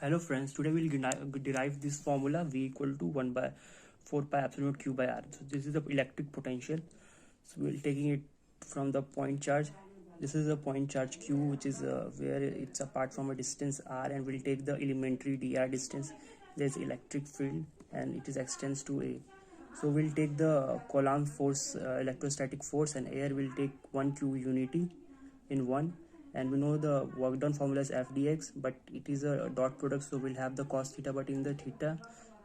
Hello friends, today we'll derive this formula V equal to 1 by 4 pi epsilon naught Q by R. So this is the electric potential. So we'll taking it from the point charge. This is a point charge Q, which is where it's apart from a distance R, and we'll take the elementary dr distance. There's electric field and it is extends to A. So we'll take the Coulomb force, electrostatic force, and air will take 1 Q unity in 1, and we know the work done formula is F dx, but it is a dot product, so we'll have the cos theta, but in the theta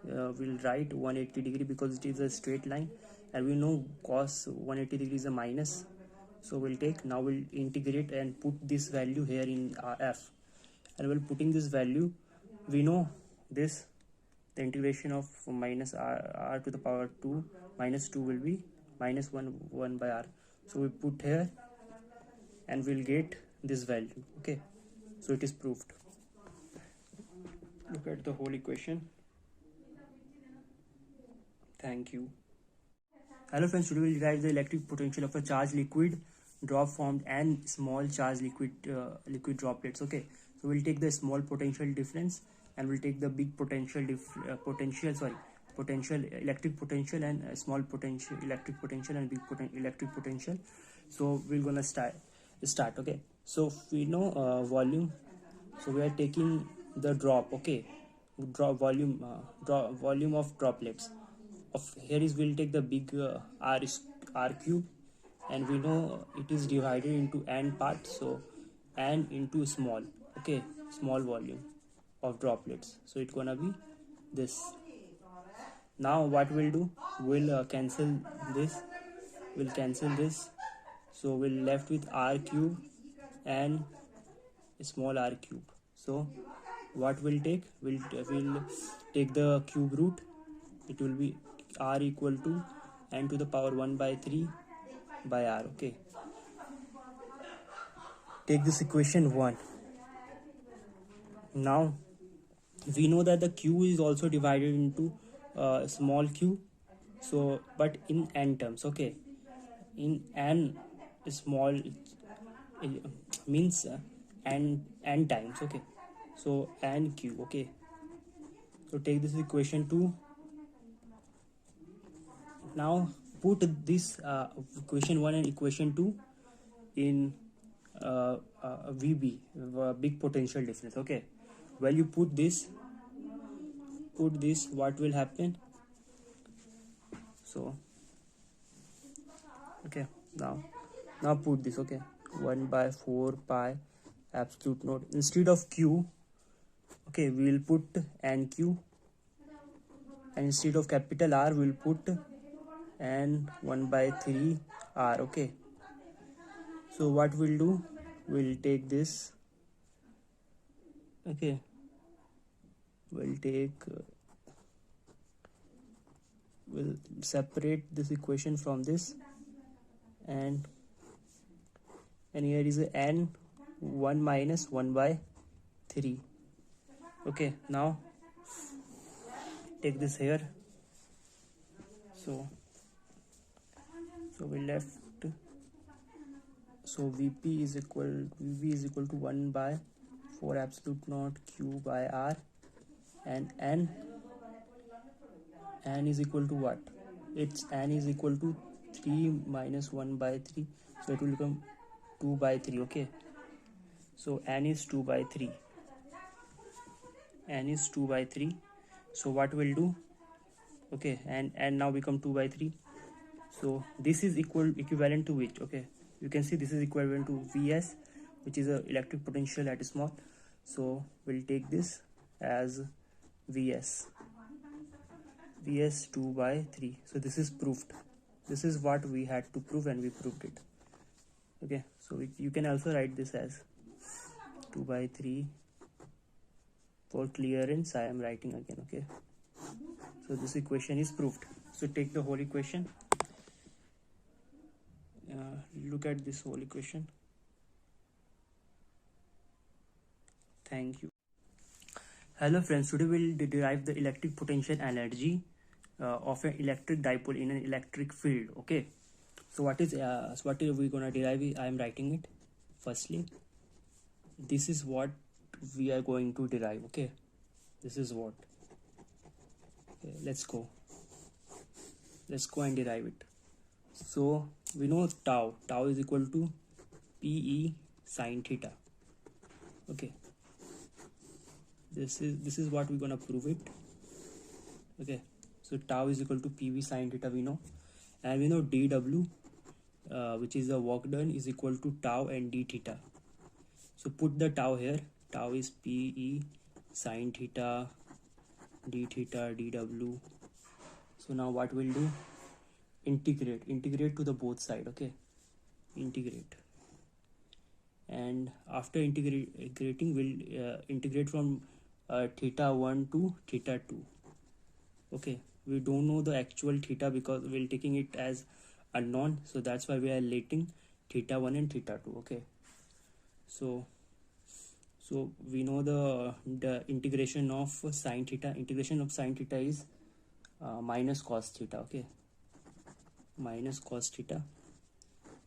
we'll write 180 degree because it is a straight line, and we know cos 180 degree is a minus, so we'll integrate and put this value here in F, and while putting this value, we know this, the integration of minus r to the power 2 minus 2 will be minus 1 by r, so we put here and we'll get this value. Okay, so it is proved. Look at the whole equation. Thank you. Hello friends, today we'll derive the electric potential of a charged liquid drop formed and small charged liquid droplets. Okay, so we'll take the small potential difference and we'll take the big potential electric potential and small potential electric potential and big electric potential. So we're gonna start. Okay, so we know volume, so we are taking the drop. Okay, volume of droplets of here is, we'll take the big r cube, and we know it is divided into n parts, so n into small. Okay, small volume of droplets, so it's gonna be this. Now what we'll do, we'll cancel this, so we'll left with r cube and small r cube. So what we'll take, we'll take the cube root, it will be r equal to n to the power 1 by 3 by r. Okay, take this equation 1. Now we know that the q is also divided into small q, so but in n terms. Okay, in n small means n times. Okay, so n q. Okay, so take this equation 2. Now put this equation 1 and equation 2 in VB, big potential difference. Okay, well, you put this, what will happen? So okay, now put this. Okay, 1 by 4 pi absolute naught, instead of q, okay, we will put nq, and instead of capital R we'll put n 1 by 3 r. Okay, so what we'll do, we'll take this. Okay, we'll separate this equation from this, and here is a n 1 minus 1 by 3. Okay, now take this here, so we left, so VB is equal to 1 by 4 absolute naught q by r, and n is equal to what? It's n is equal to 3 minus 1 by 3, so it will become 2 by 3. Okay, so n is 2 by 3. So what we'll do, okay, and now become 2 by 3. So this is equivalent to which? Okay, you can see this is equivalent to Vs, which is a electric potential at small. So we'll take this as Vs 2 by 3. So this is proved. This is what we had to prove, and we proved it. Okay, so you can also write this as 2 by 3. For clearance, I am writing again. Okay, so this equation is proved. So take the whole equation. Look at this whole equation. Thank you. Hello friends, today we'll derive the electric potential energy of an electric dipole in an electric field. Okay, so what are we gonna derive? I am writing it. Firstly, this is what we are going to derive. Okay, This is what. Okay, let's go and derive it. So we know tau is equal to PE sine theta. Okay, this is what we're gonna prove it. Okay, so tau is equal to PV sine theta, we know, and we know dW, which is the work done, is equal to tau and d theta. So put the tau here. Tau is PE sine theta d theta dW. So now what we'll do, integrate to the both side. Okay, integrate, and after integrating we'll integrate from theta 1 to theta 2. Okay, we don't know the actual theta because we're taking it as unknown, so that's why we are letting theta 1 and theta 2. Okay, so we know the integration of sine theta. Integration of sine theta is minus cos theta. Okay, minus cos theta,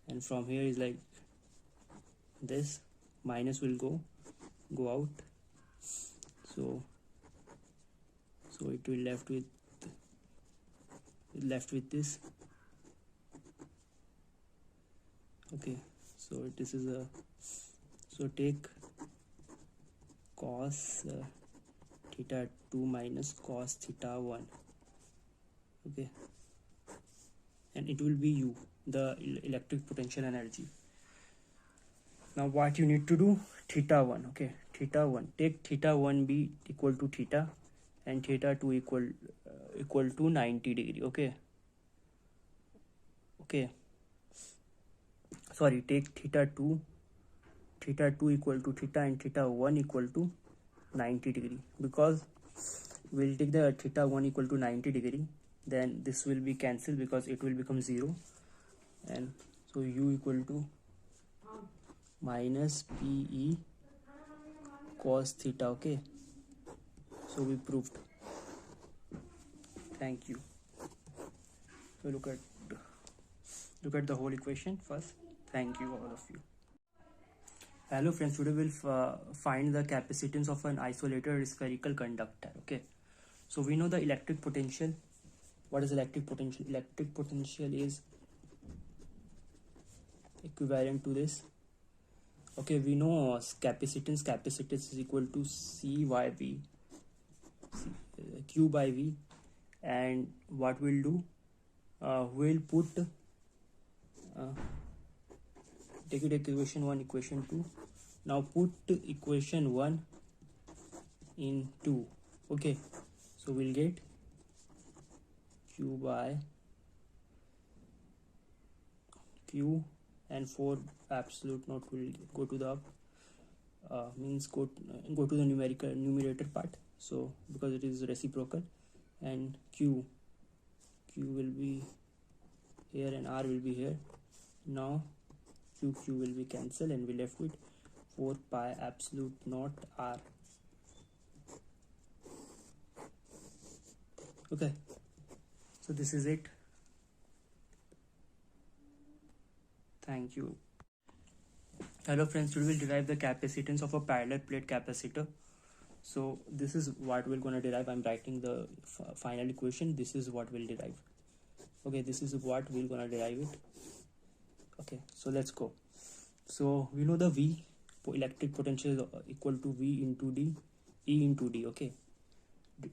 and from here is like this, minus will go out, so it will left with this. Okay, so this is a, so take cos theta 2 minus cos theta 1. Okay, and it will be U, the electric potential energy. Now what you need to do, theta 1. Okay, theta 1, take theta 1 be equal to theta and theta 2 equal to 90 degree. Okay, sorry, take theta 2 equal to theta and theta 1 equal to 90 degree, because we'll take the theta 1 equal to 90 degree, then this will be cancelled because it will become 0, and so U equal to minus PE cos theta. Okay, so we proved. Thank you. So look at the whole equation first. Thank you all of you. Hello friends, today we'll find the capacitance of an isolated spherical conductor. Okay, so we know the electric potential. What is electric potential? Electric potential is equivalent to this. Okay, we know capacitance is equal to Q by V, and what we'll do, we'll put take it equation 1, equation 2. Now put equation 1 in 2. Okay, so we'll get Q by Q, and 4 absolute naught will go to the means go to the numerator part, so because it is reciprocal, and Q will be here and R will be here. Now Q will be cancelled and we left with 4 pi absolute naught R. Okay, so this is it. Thank you. Hello friends, today we'll derive the capacitance of a parallel plate capacitor. So this is what we're going to derive. I'm writing the final equation. This is what we'll derive. Okay, this is what we're going to derive it. Okay, so let's go. So we know the V, electric potential, is equal to V into D, E into D. Okay,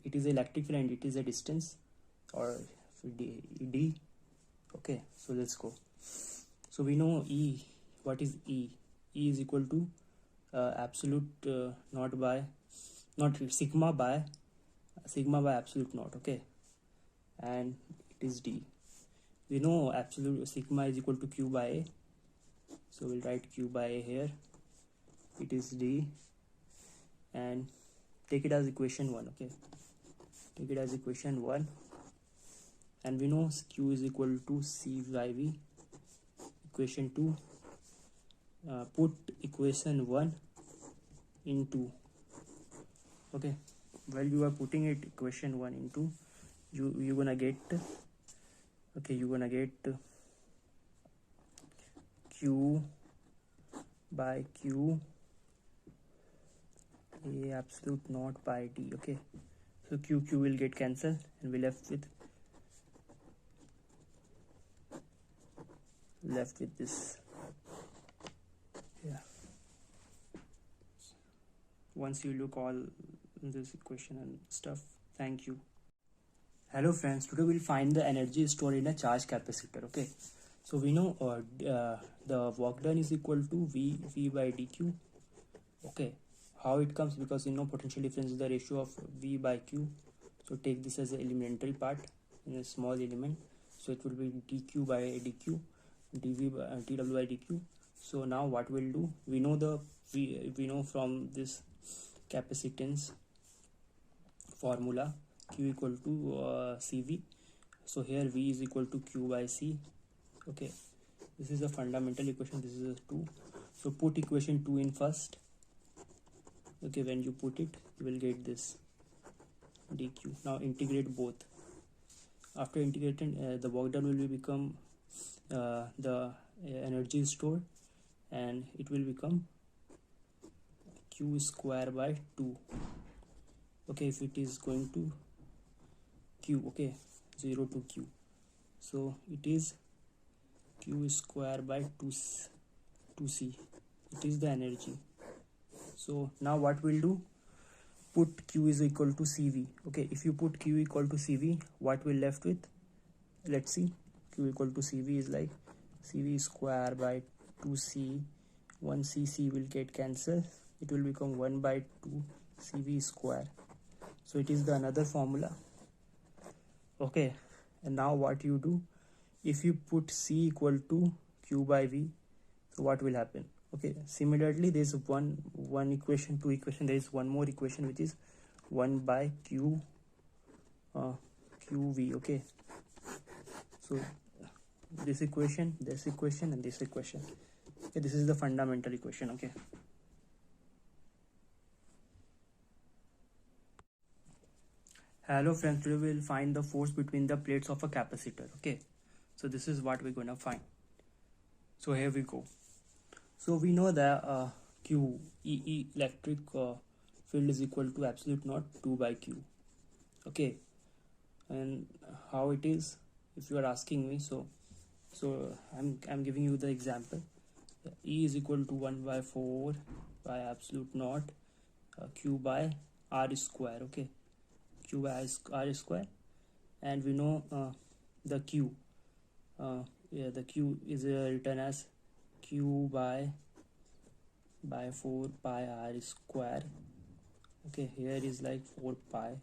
it is electric field and it is a distance, or D. Okay, so let's go. So we know E. What is E? E is equal to absolute sigma by absolute naught. Okay, and it is D. We know absolute sigma is equal to Q by A, so we'll write Q by A here. It is D, and take it as equation 1. Okay, take it as equation 1, and we know Q is equal to C by V. Equation 2, put equation 1 in 2. Okay, while you are putting it equation 1 into, you're gonna get, okay, you're gonna get Q by Q A absolute naught by D. Okay, so Q will get cancelled and we left with this. Yeah, once you look all this equation and stuff. Thank you. Hello friends, today we'll find the energy stored in a charge capacitor. Okay, so we know the work done is equal to V by dq. Okay, how it comes, because you know potential difference is the ratio of V by Q. So take this as an elementary part in a small element. So it will be dq by dq, dv by dw by dq. So now what we'll do, we know we know from this capacitance formula Q equal to CV. So here V is equal to Q by C. Okay, this is a fundamental equation. This is a 2. So put equation 2 in first. Okay, when you put it, you will get this dq. Now integrate both. After integrating, the work done will become the energy stored, and it will become Q square by 2. Okay, if it is going to Q, okay, 0 to Q, so it is Q square by 2C. It is the energy. So now what we'll do, put Q is equal to CV. Okay, if you put Q equal to CV, what we're left with, let's see. Q equal to CV is like CV square by 2C. 1cc will get cancelled. It will become 1 by 2 CV square. So it is the another formula. Okay, and now what you do, if you put C equal to Q by V, so what will happen? Okay, similarly there is one equation, two equation, there is one more equation which is 1 by Q QV. Okay, so this equation, and this equation. Okay, this is the fundamental equation. Okay, hello friends, today we will find the force between the plates of a capacitor. Okay, so this is what we're gonna find. So here we go. So we know that Q electric field is equal to absolute naught 2 by Q. Okay, and how it is, if you are asking me, so I'm giving you the example. E is equal to 1 by 4 by absolute naught Q by R square. Okay, Q by R square, and we know the Q. Yeah, the Q is written as Q by 4 pi R square. Okay, here is like 4 pi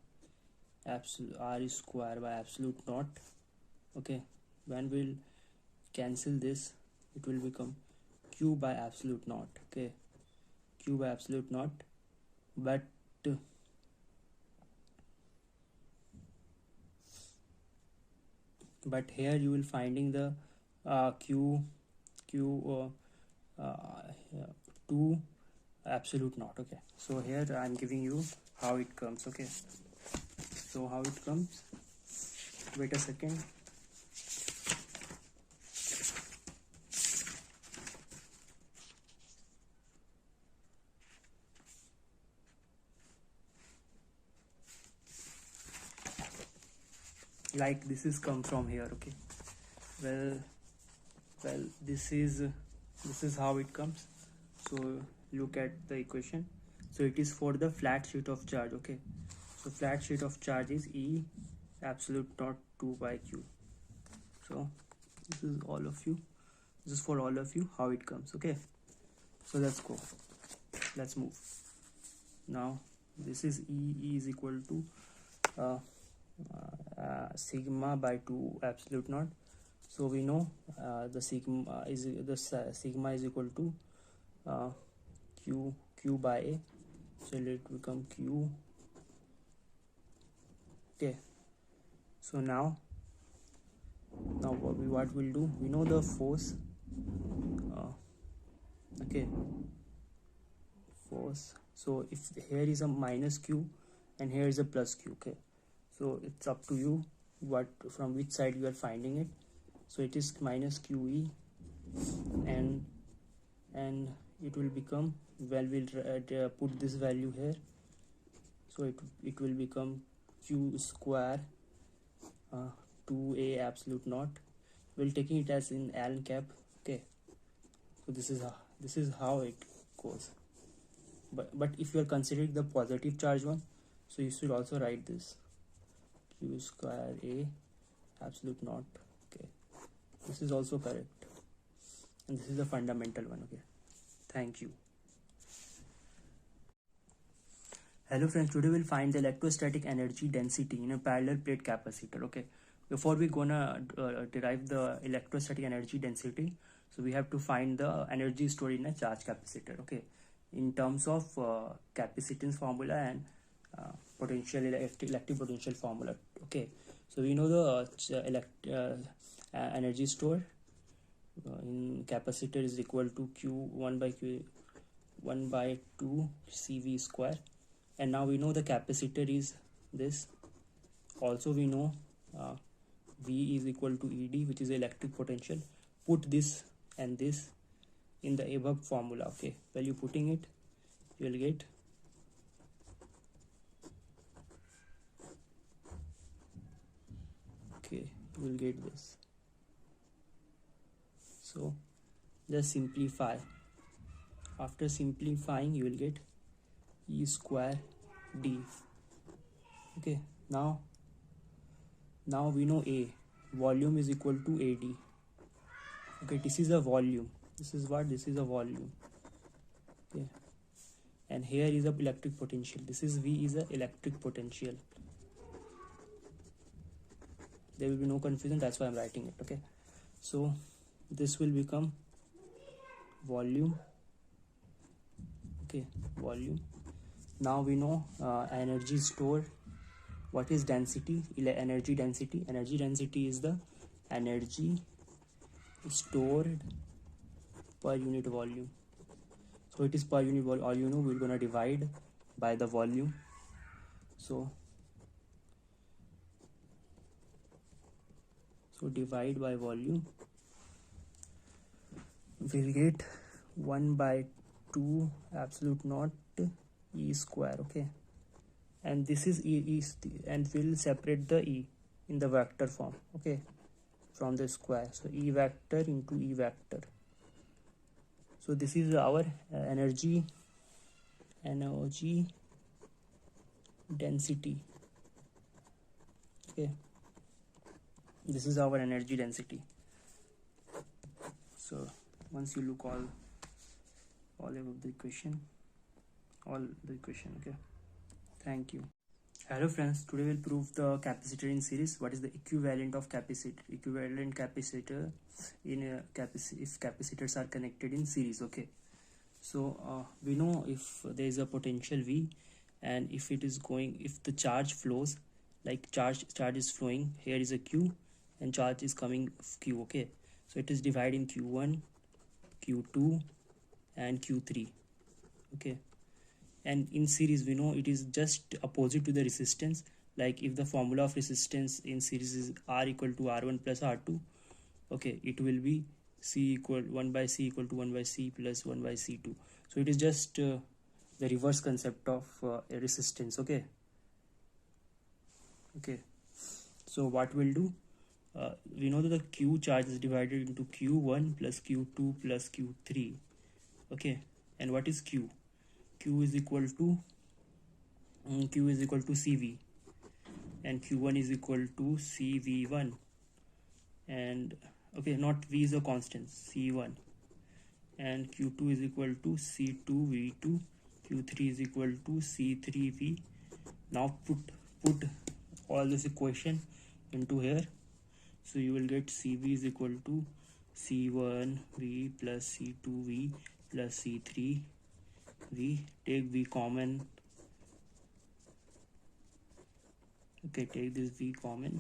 absolute R square by absolute naught. Okay, when we'll cancel this, it will become Q by absolute naught. Okay, Q by absolute naught, but here you will finding the Q 2 absolute naught. Okay, so here I'm giving you how it comes. Okay, so how it comes, wait a second. Like this is come from here. Okay, well this is how it comes. So look at the equation. So it is for the flat sheet of charge. Okay, so flat sheet of charge is E absolute naught 2 by Q. So this is all of you, this is for all of you how it comes. Okay, so let's go, let's move. Now this is E is equal to sigma by 2 absolute naught. So we know the sigma is equal to Q by A. So let it become Q. Okay, so now what we'll do, we know the force. Okay, force. So if here is a minus Q and here is a plus Q. Okay, so it's up to you what from which side you are finding it. So it is minus QE, and it will become, well, we'll put this value here, so it will become q square 2a absolute naught. We'll taking it as in Allen cap. Okay, so this is how it goes. But if you are considering the positive charge one, so you should also write this q square a absolute naught. Okay, this is also correct, and this is the fundamental one. Okay, thank you. Hello friends, today we'll find the electrostatic energy density in a parallel plate capacitor. Okay, before we gonna derive the electrostatic energy density, so we have to find the energy stored in a charge capacitor. Okay, in terms of capacitance formula and potential electric potential formula. Okay, so we know the energy stored in capacitor is equal to q1 by 2 cv square, and now we know the capacitor is this. Also we know v is equal to ed, which is electric potential. Put this and this in the above formula. Okay, while you putting it, you will get you will get this. So just simplify. After simplifying, you will get e square d. Okay, now we know a volume is equal to ad. Okay, this is a volume. This is what? This is a volume. Okay, and here is a electric potential. This is v is a electric potential. There will be no confusion, that's why I'm writing it. Okay, so this will become volume. Okay, volume. Now we know energy stored. What is density? Energy density. Energy density is the energy stored per unit volume. So it is per unit volume. All you know, we're gonna divide by the volume. So divide by volume, we'll get 1 by 2 absolute naught e square. Okay, and this is e and we'll separate the e in the vector form. Okay, from the square, so e vector into e vector. So this is our energy density. Okay, this is our energy density. So once you look all of the equation, okay, thank you. Hello friends, today we'll prove the capacitor in series. What is the equivalent of capacitor? Equivalent capacitor in if capacitors are connected in series. Okay, so we know if there is a potential V, and if the charge flows, like charge is flowing, here is a Q and charge is coming Q. Okay, so it is divided in Q1, Q2 and Q3. Okay, and in series we know it is just opposite to the resistance. Like if the formula of resistance in series is R equal to R1 plus R2, okay, it will be C equal 1 by C equal to 1 by C plus 1 by C2. So it is just the reverse concept of resistance. Okay, so what we'll do, we know that the Q charge is divided into Q1 plus Q2 plus Q3. Okay, and what is Q? Q is equal to CV, and Q1 is equal to CV1, and okay, not V is a constant, C1, and Q2 is equal to C2V2, Q3 is equal to C3V. Now put all this equation into here, so you will get CV is equal to C1V plus C2V plus C3V. Take V common. Okay, take this V common,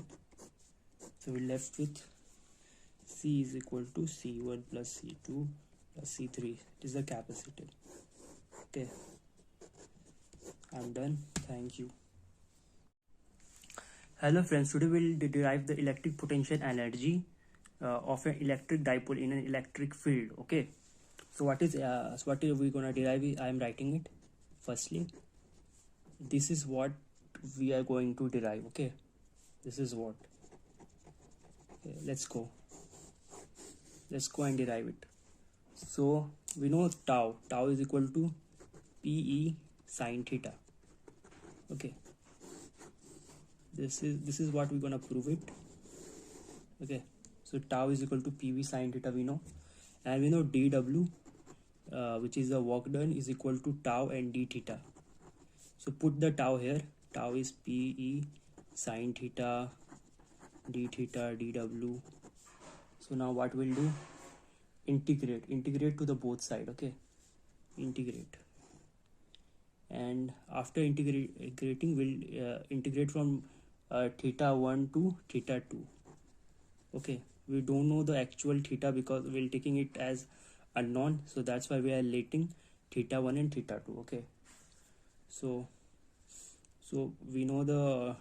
so we're left with C is equal to C1 plus C2 plus C3. It is the capacitor. Okay, I'm done. Thank you. Hello friends, today we'll derive the electric potential energy of an electric dipole in an electric field. Okay, So what are we gonna derive? I am writing it. Firstly, this is what we are going to derive. Okay, this is what. Okay, let's go and derive it. So we know tau is equal to PE sine theta. Okay, this is what we're gonna prove it. Okay, so tau is equal to PV sine theta, we know, and we know dW, which is the work done, is equal to tau and d theta. So put the tau here. Tau is PE sine theta d theta dW. So now what we'll do, integrate to the both side. Okay, integrate, and after integrating we'll integrate from theta 1 to theta 2. Okay, we don't know the actual theta because we're taking it as unknown, so that's why we are letting theta 1 and theta 2. Okay, so we know the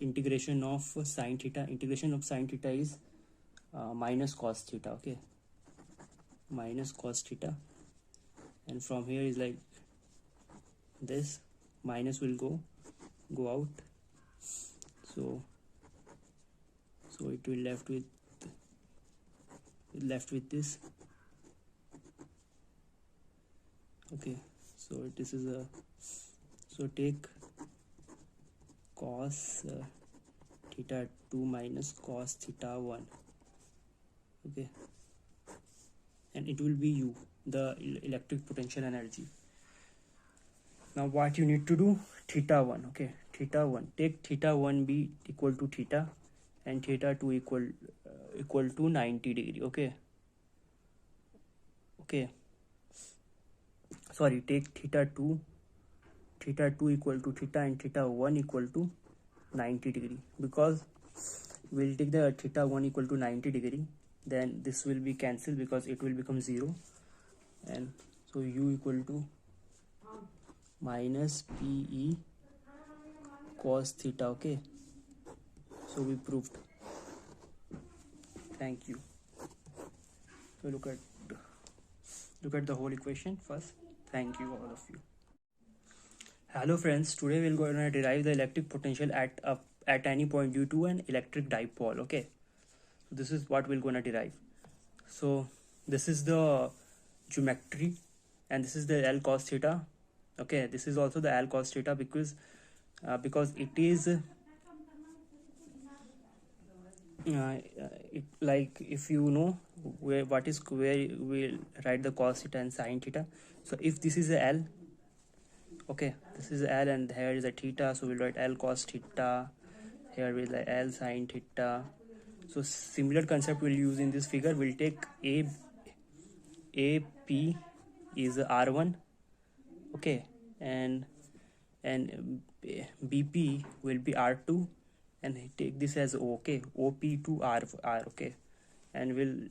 integration of sine theta. Integration of sine theta is minus cos theta. Okay, minus cos theta, and from here is like this, minus will go out, so it will left with this. Okay, so this is a, so take cos theta 2 minus cos theta 1. Okay, and it will be U, the electric potential energy. Now what you need to do, theta 1. Okay, theta 1, take theta 1 be equal to theta and theta 2 equal to 90 degree. Okay, sorry, take theta 2 equal to theta and theta 1 equal to 90 degree, because we'll take the theta 1 equal to 90 degree, then this will be cancelled because it will become 0, and so U equal to minus PE cos theta. Okay, so we proved. Thank you. So look at the whole equation first. Thank you, all of you. Hello friends, today we're going to derive the electric potential at any point due to an electric dipole. Okay, so this is what we're going to derive. So this is the geometry, and this is the L cos theta. Okay, this is also the L cos theta because it is it, like, if you know where we'll write the cos theta and sin theta. So if this is a L, okay, this is L and here is a theta, so we'll write L cos theta, here we'll write L sin theta. So similar concept we'll use in this figure. We'll take AP is R1. Okay, and BP will be R2, and take this as O. Okay, OP to R. Okay, and we'll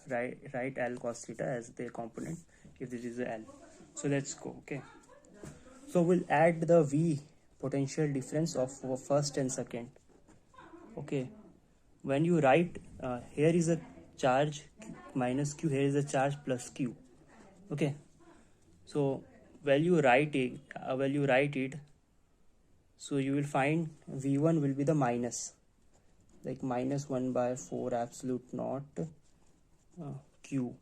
write L cos theta as the component if this is a L. So let's go. Okay, so we'll add the V, potential difference of first and second. Okay, when you write here is a charge minus Q, here is a charge plus Q. Okay, so when you write it, so you will find V1 will be the minus, like minus 1 by 4 absolute naught Q,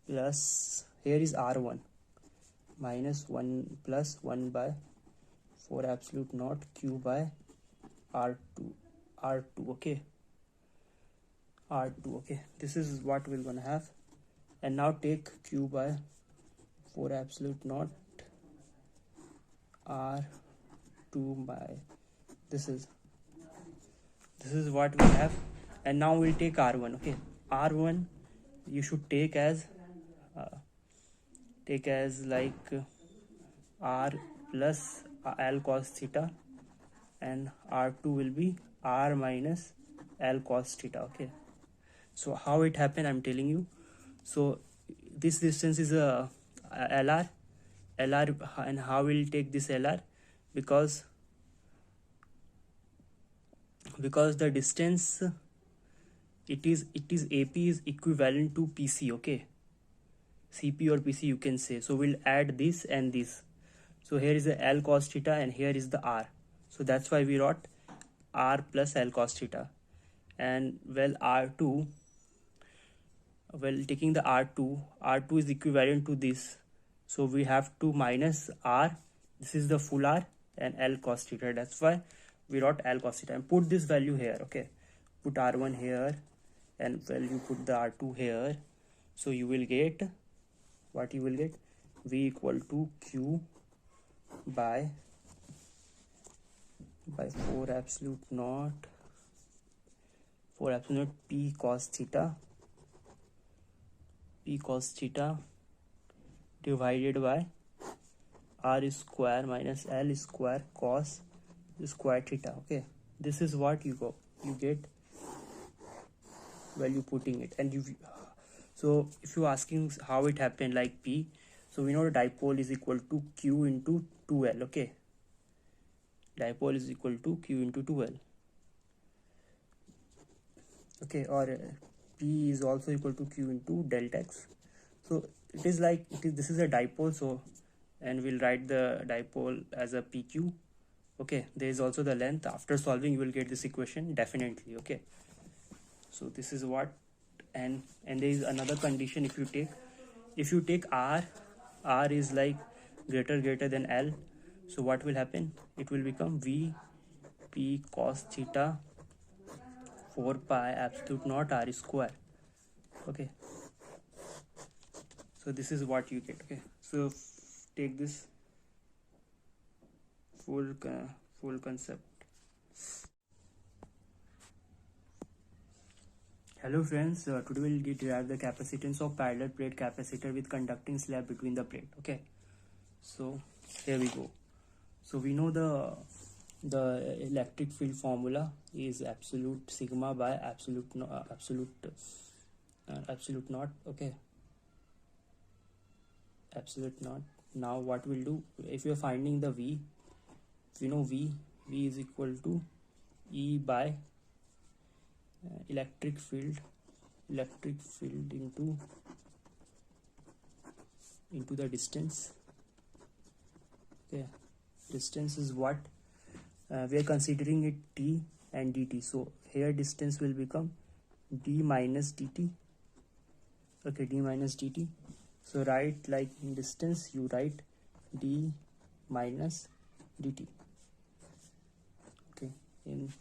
plus here is R1 minus 1 plus 1 by 4 absolute naught Q by R2. Okay, R2. Okay, this is what we're gonna have. And now take Q by 4 absolute naught R2 by, this is what we have. And now we'll take R1. Okay, R1 you should take as like R plus L cos theta, and R2 will be R minus L cos theta. Okay, so how it happened I'm telling you. So this distance is a LR, and how we'll take this LR, because the distance it is AP is equivalent to PC, okay, CP or PC you can say. So we'll add this and this. So here is the L cos theta and here is the R. So that's why we wrote R plus L cos theta. And well, R2, well, taking the R2 is equivalent to this. So we have to minus R, this is the full R, and L cos theta. That's why we wrote L cos theta. And put this value here, okay. Put R1 here and well, you put the R2 here. So you will get, what you will get? V equal to Q by 4 absolute naught P cos theta divided by R square minus L square cos square theta. Okay, this is what you get while you putting it. And so if you asking how it happened, like P, so we know the dipole is equal to Q into 2L. Okay, dipole is equal to Q into 2L. Okay, or P is also equal to Q into delta X. So it is like this is a dipole, so and we'll write the dipole as a PQ. Okay, there is also the length. After solving you will get this equation definitely. Okay, so this is what, and there is another condition. If you take R is like greater than L, so what will happen? It will become V P cos theta 4 pi absolute naught R square. Okay, so this is what you get. Okay, so take this full concept. Hello friends, today we'll derive the capacitance of parallel plate capacitor with conducting slab between the plate. Okay, so here we go. So we know the electric field formula is absolute sigma by absolute naught. Okay, absolute naught. Now what we'll do, if we are finding the V, we know V is equal to E by electric field into the distance. Okay, distance is what we are considering it t and dt. So here distance will become d minus dt. Okay, d minus dt. So write like in distance you write d minus dt. Okay, and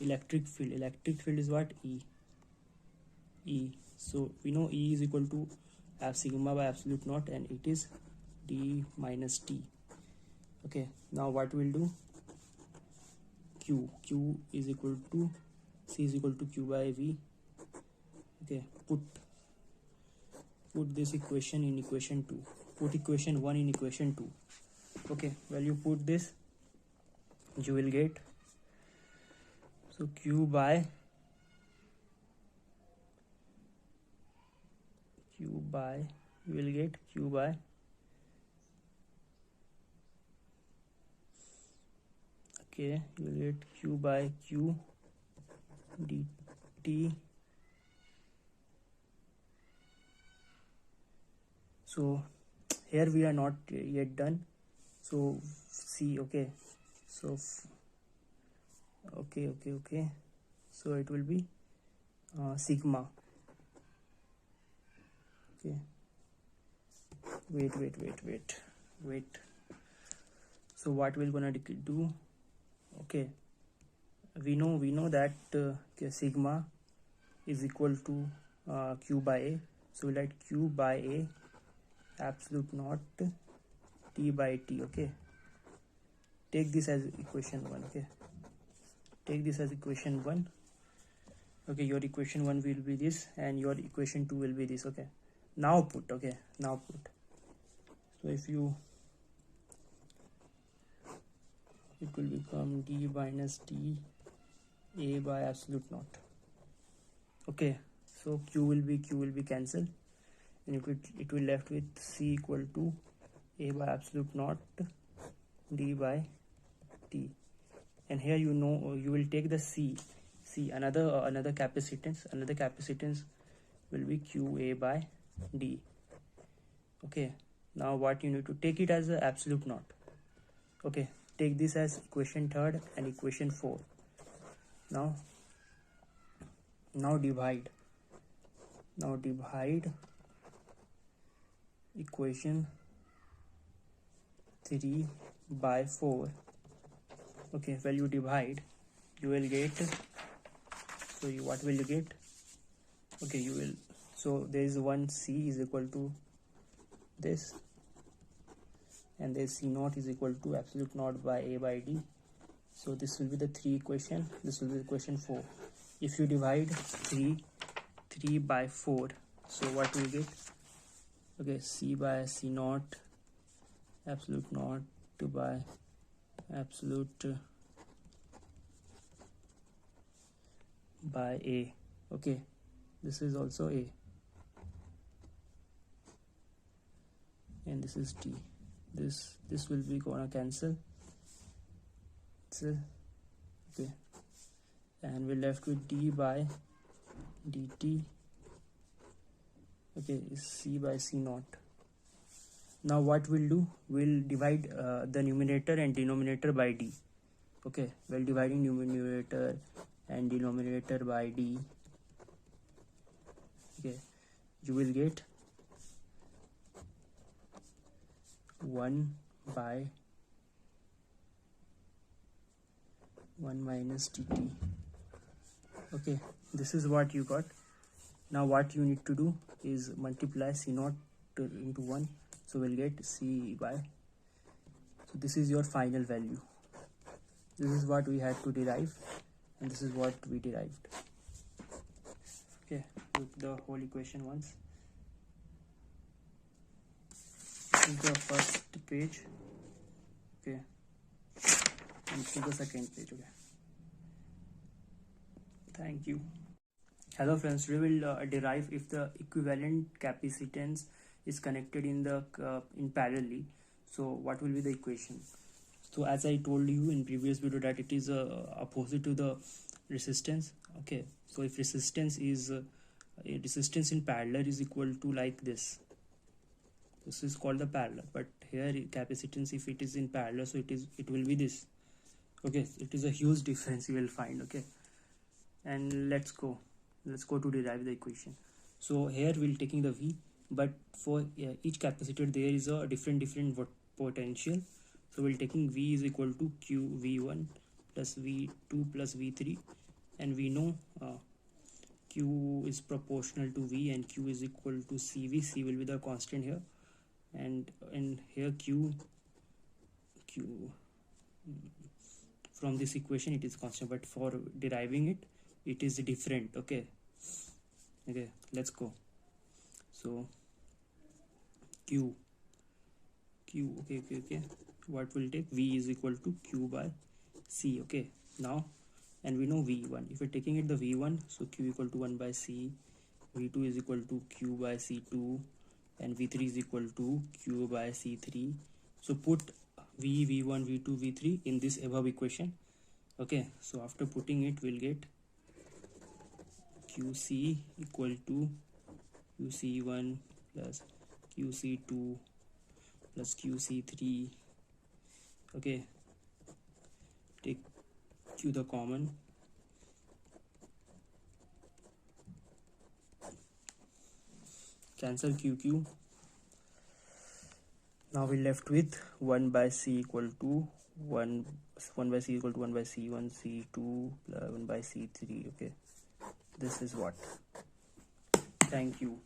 electric field is what? E. So we know E is equal to F sigma by absolute naught, and it is d minus t. Okay, now what we'll do, Q is equal to C is equal to Q by V. Okay, put this equation in equation 2, put equation 1 in equation 2. Okay, well, you put this, you will get, so you will get Q by okay, you will get Q by Q dt. So here we are not yet done, so see. Okay, so okay, so it will be sigma. Okay, wait. So what we're gonna do, okay, we know that sigma is equal to Q by A. So we write Q by A absolute naught T by T. Okay, take this as equation 1. Okay, take this as equation 1. Okay, your equation 1 will be this and your equation 2 will be this. Okay, now put. Okay, now put. So if you, it will become d minus t A by absolute naught. Okay, so Q will be cancelled, and it will left with C equal to A by absolute naught d by t. And here you will take the C C. Another capacitance will be QA by D. Okay, now what you need to take it as a absolute not. Okay, take this as equation 3 and equation 4. Now divide equation 3 by 4. Okay, when you divide, you will get, so what will you get? Okay, you will, so there is one C is equal to this, and there is C naught is equal to absolute naught by A by D. So this will be the 3 equation, this will be equation 4. If you divide 3 by 4, so what will you get? Okay, C by C naught absolute naught by absolute by A. Okay, this is also A, and this is T. This will be gonna cancel. So, okay, and we're left with D by dt. Okay, is C by C naught. Now what we'll do, we'll divide the numerator and denominator by D. Okay, while dividing numerator and denominator by D, okay, you will get 1 by 1 minus dt. Okay, this is what you got. Now what you need to do is multiply C naught into 1, so we'll get C by, so this is your final value. This is what we had to derive, and this is what we derived. Okay, look the whole equation once. This is the first page. Okay, and to the second page. Okay, thank you. Hello friends, we will derive if the equivalent capacitance is connected in parallelly. So what will be the equation? So as I told you in previous video that it is opposite to the resistance. Okay, so if resistance is resistance in parallel is equal to like this is called the parallel, but here capacitance, if it is in parallel, so it will be this. Okay, it is a huge difference you will find. Okay, and let's go to derive the equation. So here we'll taking the V, but for each capacitor there is a different potential. So we'll taking V is equal to Q V1 plus V2 plus V3, and we know Q is proportional to V and Q is equal to CV. C will be the constant here, and here Q from this equation it is constant, but for deriving it is different. Okay, let's go. So Q okay, what will take? V is equal to Q by C. Okay, now, and we know V1, if we're taking it the V1, so Q equal to 1 by C, V2 is equal to Q by C2, and V3 is equal to Q by C3. So put V1, V2, V3 in this above equation. Okay, so after putting it, we'll get QC equal to QC1 plus QC2 plus QC3. Okay, take Q the common, cancel QQ. Now we're left with 1 by C equal to 1 by C equal to 1 by C1 C2 plus 1 by C3. Okay, this is what. Thank you.